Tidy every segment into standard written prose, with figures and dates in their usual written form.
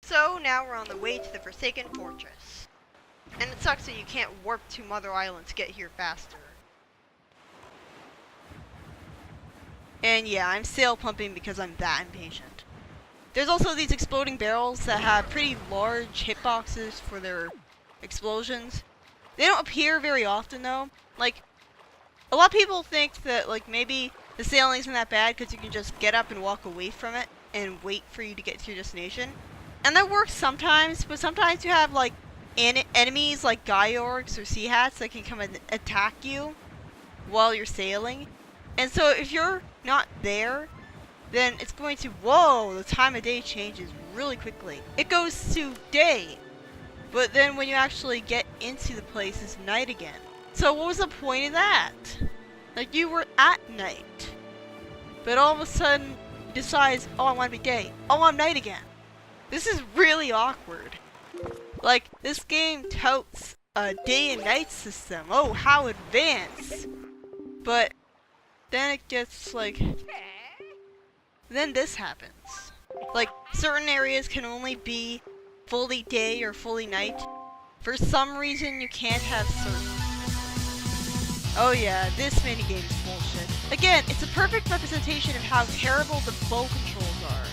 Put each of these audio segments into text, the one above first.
So now we're on the way to the Forsaken Fortress. And it sucks that you can't warp to Mother Island to get here faster. And yeah, I'm sail pumping because I'm that impatient. There's also these exploding barrels that have pretty large hitboxes for their explosions. They don't appear very often though. Like, a lot of people think that like maybe the sailing isn't that bad because you can just get up and walk away from it and wait for you to get to your destination. And that works sometimes, but sometimes you have like enemies like Gyorks or Sea Hats that can come and attack you while you're sailing. And so if you're not there, then it's going to, whoa, the time of day changes really quickly. It goes to day, but then when you actually get into the place, it's night again. So what was the point of that? Like, you were at night, but all of a sudden you decide, oh, I want to be day. Oh, I'm night again. This is really awkward. Like, this game touts a day and night system. Oh, how advanced. But then it gets like, then this happens. Like, certain areas can only be fully day or fully night. For some reason, you can't have certain. Oh yeah, this minigame is bullshit. Again, it's a perfect representation of how terrible the bow controls are.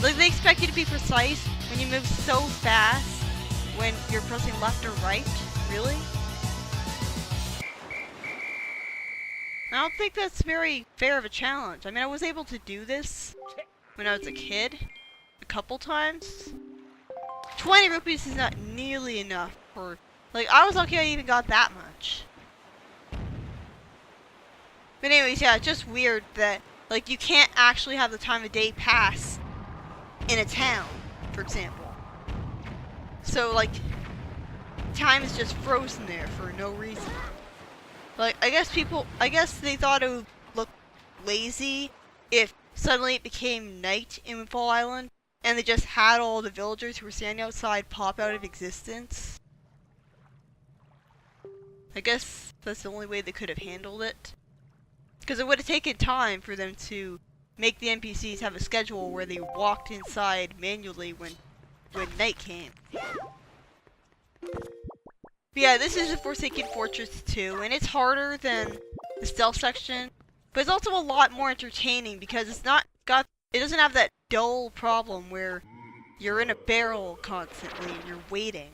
Like, they expect you to be precise when you move so fast when you're pressing left or right. Really? I don't think that's very fair of a challenge. I mean, I was able to do this when I was a kid a couple times. 20 rupees is not nearly enough for, like, I was lucky I even got that much. But anyways, yeah, it's just weird that, like, you can't actually have the time of day pass in a town, for example. So, like, time is just frozen there for no reason. Like, I guess they thought it would look lazy if suddenly it became night in Fall Island, and they just had all the villagers who were standing outside pop out of existence. I guess that's the only way they could have handled it. Because it would have taken time for them to make the NPCs have a schedule where they walked inside manually when night came. But yeah, this is a Forsaken Fortress 2, and it's harder than the stealth section, but it's also a lot more entertaining because it doesn't have that dull problem where you're in a barrel constantly and you're waiting.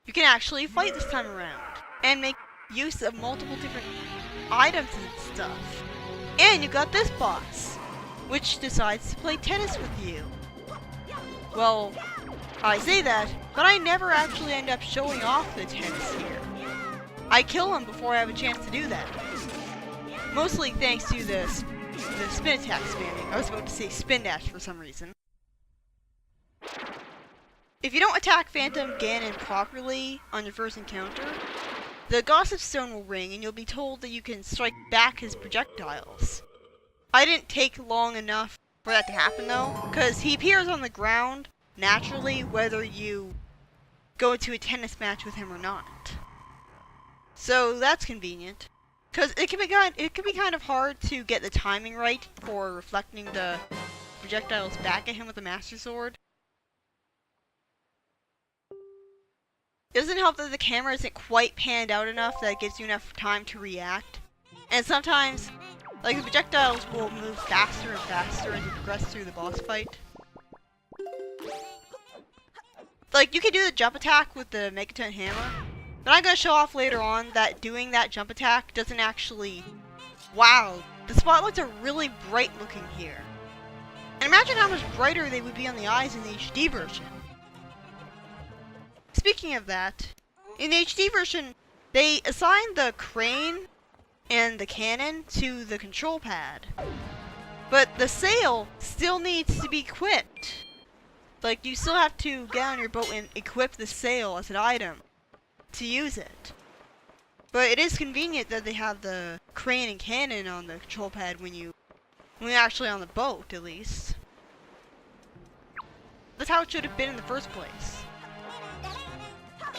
You can actually fight this time around and make use of multiple different items and stuff. And you got this boss, which decides to play tennis with you. Well, I say that, but I never actually end up showing off the tennis here. I kill him before I have a chance to do that. Mostly thanks to the spin attack spamming. I was about to say spin dash for some reason. If you don't attack Phantom Ganon properly on your first encounter, the Gossip Stone will ring and you'll be told that you can strike back his projectiles. I didn't take long enough for that to happen though, because he appears on the ground naturally whether you go into a tennis match with him or not. So that's convenient. Because it can be kind of hard to get the timing right for reflecting the projectiles back at him with the Master Sword. It doesn't help that the camera isn't quite panned out enough that it gives you enough time to react. And sometimes, like, the projectiles will move faster and faster as you progress through the boss fight. Like, you can do the jump attack with the Megaton Hammer, but I'm going to show off later on that doing that jump attack doesn't actually... Wow, the spotlights are really bright looking here. And imagine how much brighter they would be on the eyes in the HD version. Speaking of that, in the HD version, they assigned the crane and the cannon to the control pad. But the sail still needs to be equipped. Like, you still have to get on your boat and equip the sail as an item to use it. But it is convenient that they have the crane and cannon on the control pad when you're actually on the boat, at least. That's how it should have been in the first place.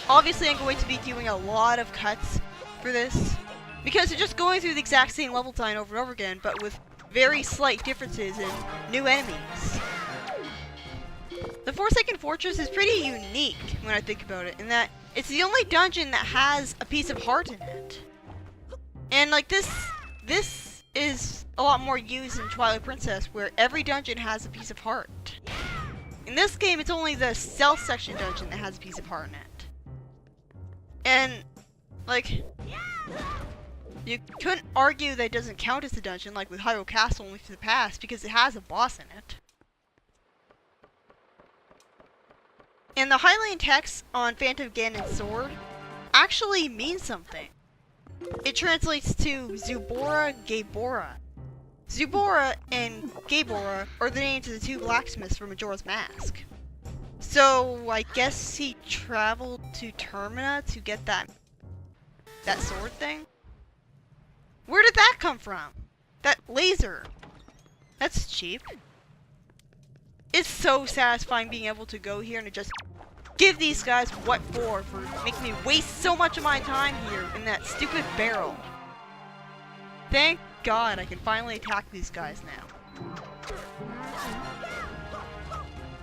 Obviously, I'm going to be doing a lot of cuts for this, because it's just going through the exact same level design over and over again, but with very slight differences in new enemies. The Forsaken Fortress is pretty unique when I think about it, in that it's the only dungeon that has a piece of heart in it. And like this is a lot more used in Twilight Princess, where every dungeon has a piece of heart. In this game, it's only the stealth section dungeon that has a piece of heart in it. And, like, you couldn't argue that it doesn't count as a dungeon, like with Hyrule Castle and Leaf to the Past, because it has a boss in it. And the Hylian text on Phantom Ganon's sword actually means something. It translates to Zubora Gaebora. Zubora and Gaebora are the names of the two blacksmiths from Majora's Mask. So I guess he traveled to Termina to get that sword thing? Where did that come from? That laser. That's cheap. It's so satisfying being able to go here and just give these guys what for making me waste so much of my time here in that stupid barrel. Thank God I can finally attack these guys now.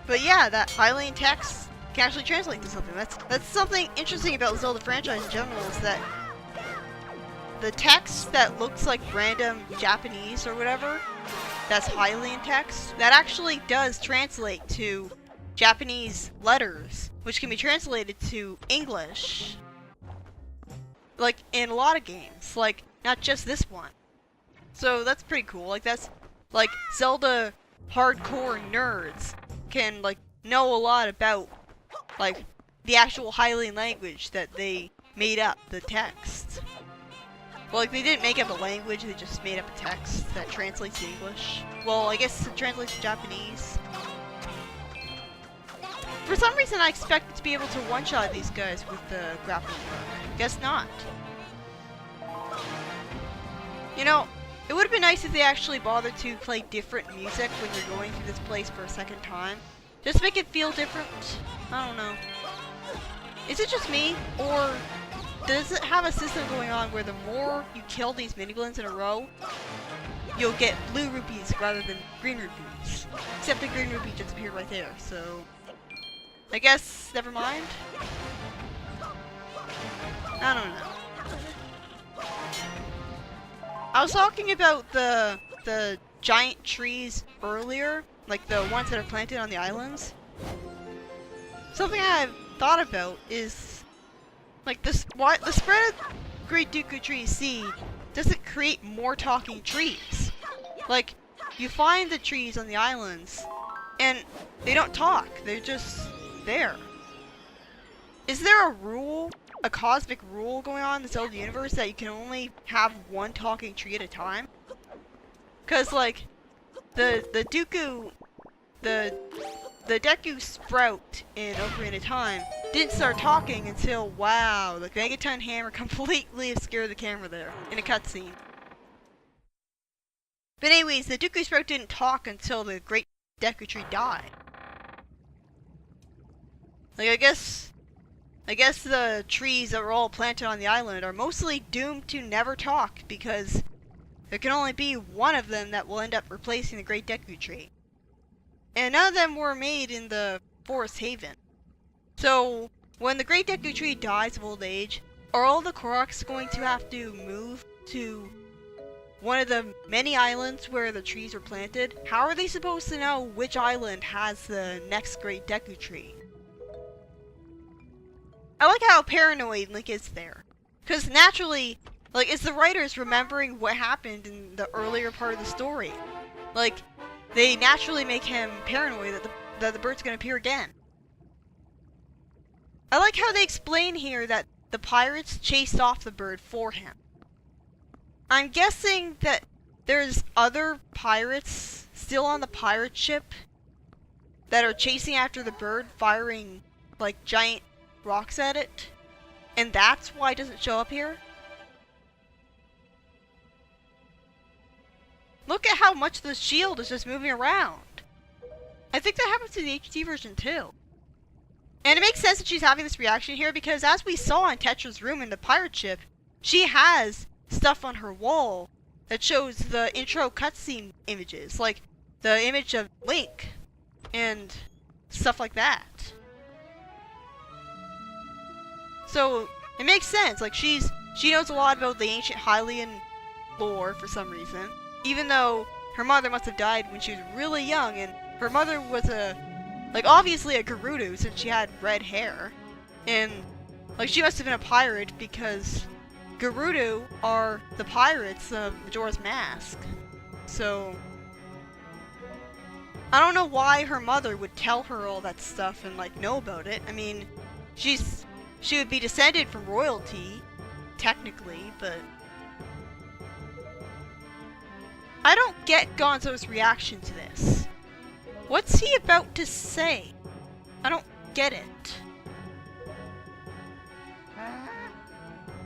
But yeah, that Hylian text can actually translate to something. That's something interesting about the Zelda franchise in general, is that the text that looks like random Japanese or whatever, that's Hylian text, that actually does translate to Japanese letters, which can be translated to English. Like, in a lot of games. Like, not just this one. So that's pretty cool. Like, that's, like, Zelda hardcore nerds can, like, know a lot about, like, the actual Hylian language that they made up, the text. Well, like, they didn't make up a language, they just made up a text that translates to English. Well, I guess it translates to Japanese. For some reason, I expected to be able to one-shot these guys with the grappling hook. Guess not. You know, it would have been nice if they actually bothered to play different music when you're going through this place for a second time. Just make it feel different. I don't know. Is it just me, or does it have a system going on where the more you kill these mini-villains in a row, you'll get blue rupees rather than green rupees? Except the green rupee just appeared right there, so I guess never mind. I don't know. I was talking about the giant trees earlier, like the ones that are planted on the islands. Something I've thought about is, like, the spread of Great Dooku Tree seed doesn't create more talking trees. Like, you find the trees on the islands, and they don't talk. They're just there. Is there a rule, a cosmic rule going on in the Zelda universe that you can only have one talking tree at a time? Cause like, the Dooku, the Deku Sprout in Ocarina of Time didn't start talking until, wow, the Megaton Hammer completely obscured the camera there in a cutscene. But anyways, the Dooku Sprout didn't talk until the Great Deku Tree died. Like, I guess the trees that were all planted on the island are mostly doomed to never talk, because there can only be one of them that will end up replacing the Great Deku Tree. And none of them were made in the Forest Haven. So, when the Great Deku Tree dies of old age, are all the Koroks going to have to move to one of the many islands where the trees were planted? How are they supposed to know which island has the next Great Deku Tree? I like how paranoid Link is there. Because naturally, like, it's the writers remembering what happened in the earlier part of the story. Like, they naturally make him paranoid that the bird's gonna appear again. I like how they explain here that the pirates chased off the bird for him. I'm guessing that there's other pirates still on the pirate ship that are chasing after the bird, firing, like, giant rocks at it, and that's why it doesn't show up here. Look at how much the shield is just moving around. I think that happens in the HD version too. And it makes sense that she's having this reaction here, because as we saw in Tetra's room in the pirate ship, she has stuff on her wall that shows the intro cutscene images, like the image of Link and stuff like that. So it makes sense. Like she knows a lot about the ancient Hylian lore for some reason, even though her mother must have died when she was really young, and her mother was obviously a Gerudo since she had red hair, and like she must have been a pirate because Gerudo are the pirates of Majora's Mask. So I don't know why her mother would tell her all that stuff and like know about it. I mean, she would be descended from royalty, technically, but I don't get Gonzo's reaction to this. What's he about to say? I don't get it.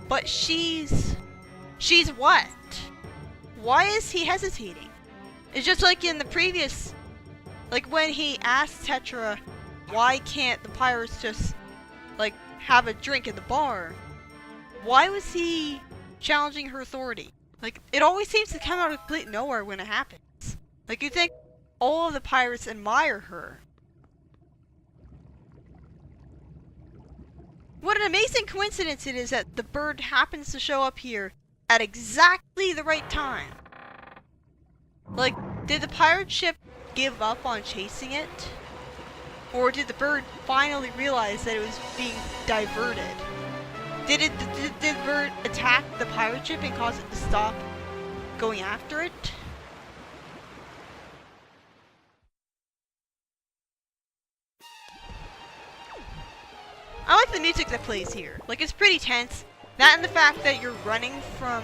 But she's what? Why is he hesitating? It's just like in the previous, like when he asked Tetra, why can't the pirates just like have a drink at the bar? Why was he challenging her authority? Like, it always seems to come out of complete nowhere when it happens. Like, you think all of the pirates admire her. What an amazing coincidence it is that the bird happens to show up here at exactly the right time. Like, did the pirate ship give up on chasing it? Or did the bird finally realize that it was being diverted? Did the bird attack the pirate ship and cause it to stop going after it? I like the music that plays here. Like, it's pretty tense. That and the fact that you're running from,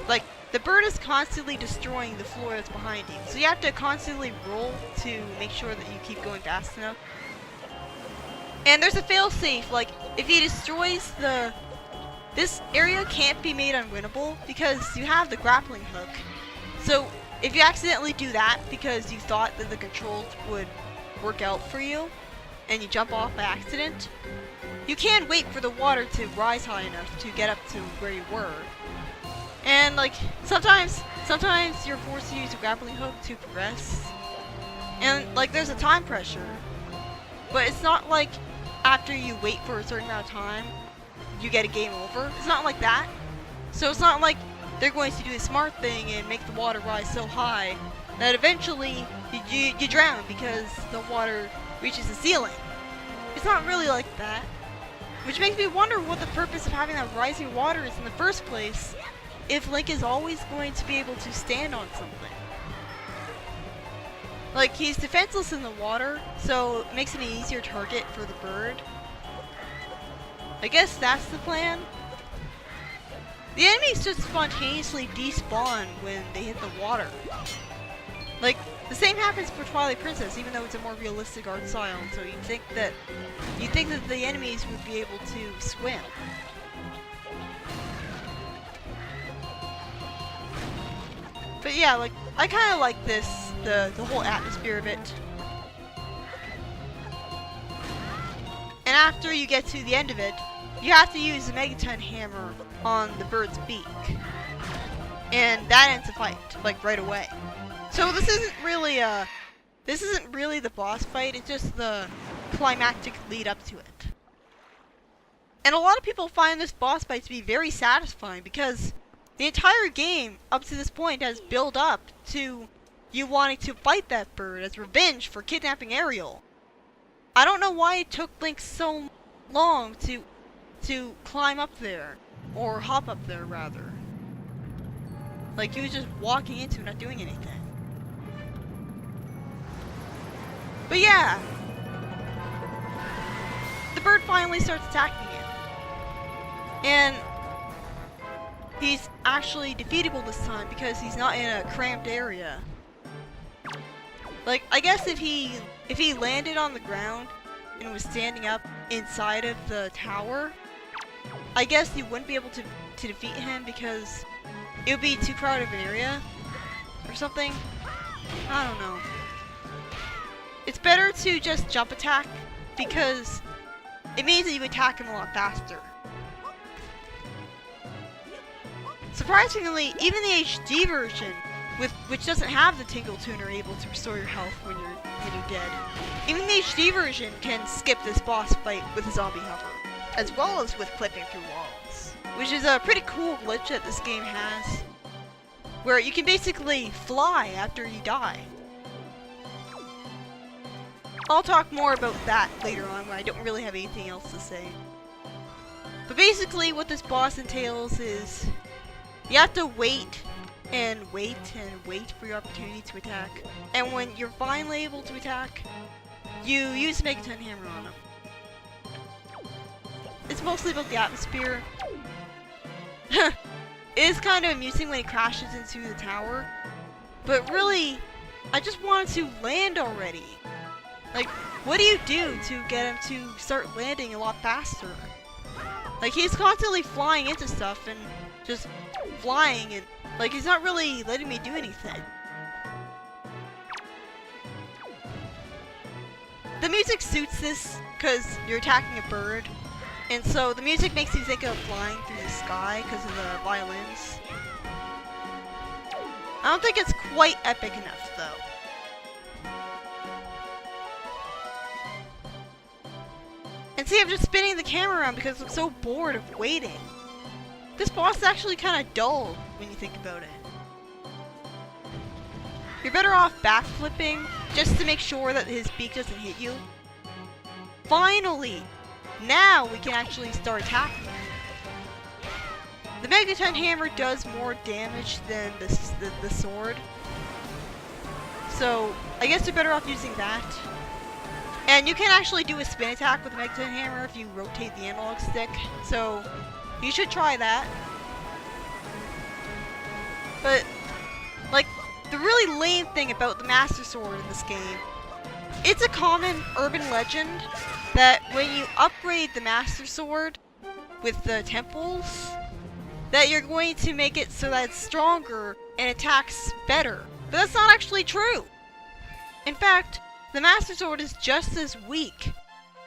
like, the bird is constantly destroying the floor that's behind you. So you have to constantly roll to make sure that you keep going fast enough. And there's a failsafe, like, if he destroys this area can't be made unwinnable because you have the grappling hook. So if you accidentally do that because you thought that the controls would work out for you, and you jump off by accident, you can wait for the water to rise high enough to get up to where you were. And like, sometimes you're forced to use a grappling hook to progress. And like, there's a time pressure. But it's not like after you wait for a certain amount of time, you get a game over. It's not like that. So it's not like they're going to do the smart thing and make the water rise so high that eventually you drown because the water reaches the ceiling. It's not really like that. Which makes me wonder what the purpose of having that rising water is in the first place, if Link is always going to be able to stand on something. Like, he's defenseless in the water, so it makes him an easier target for the bird. I guess that's the plan. The enemies just spontaneously despawn when they hit the water. Like, the same happens for Twilight Princess, even though it's a more realistic art style, so you'd think that the enemies would be able to swim. But yeah, like, I kind of like this, the whole atmosphere of it. And after you get to the end of it, you have to use the Megaton hammer on the bird's beak. And that ends the fight, like, right away. So this isn't really the boss fight, it's just the climactic lead up to it. And a lot of people find this boss fight to be very satisfying because the entire game up to this point has built up to you wanting to fight that bird as revenge for kidnapping Ariel. I don't know why it took Link so long to climb up there, or hop up there rather. Like, he was just walking into it, not doing anything. But yeah, the bird finally starts attacking him. And he's actually defeatable this time because he's not in a cramped area. Like, I guess if he landed on the ground and was standing up inside of the tower, I guess you wouldn't be able to defeat him because it would be too crowded of an area or something. I don't know. It's better to just jump attack because it means that you attack him a lot faster. Surprisingly, even the HD version which doesn't have the tingle tuner able to restore your health when you're dead. Even the HD version can skip this boss fight with a zombie hover, as well as with clipping through walls, which is a pretty cool glitch that this game has, where you can basically fly after you die. I'll talk more about that later on when I don't really have anything else to say. But basically what this boss entails is you have to wait and wait and wait for your opportunity to attack. And when you're finally able to attack, you use Mega 10 Hammer on him. It's mostly about the atmosphere. It is kind of amusing when he crashes into the tower, but really, I just wanted to land already. Like, what do you do to get him to start landing a lot faster? Like, he's constantly flying into stuff and just flying, and like, he's not really letting me do anything. The music suits this because you're attacking a bird, and so the music makes you think of flying through the sky because of the violins. I don't think it's quite epic enough though. And see, I'm just spinning the camera around because I'm so bored of waiting. This boss is actually kind of dull when you think about it. You're better off backflipping just to make sure that his beak doesn't hit you. Finally! Now we can actually start attacking. The Mega 10 Hammer does more damage than the sword. So, I guess you're better off using that. And you can actually do a spin attack with the Mega 10 Hammer if you rotate the analog stick. So, you should try that. But, like, the really lame thing about the Master Sword in this game, it's a common urban legend that when you upgrade the Master Sword with the temples, that you're going to make it so that it's stronger and attacks better. But that's not actually true. In fact, the Master Sword is just as weak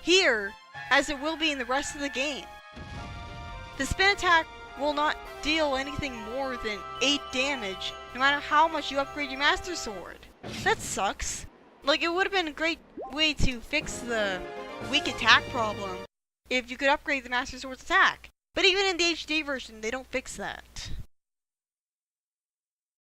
here as it will be in the rest of the game. The spin attack will not deal anything more than 8 damage, no matter how much you upgrade your Master Sword. That sucks. Like, it would have been a great way to fix the weak attack problem if you could upgrade the Master Sword's attack. But even in the HD version, they don't fix that.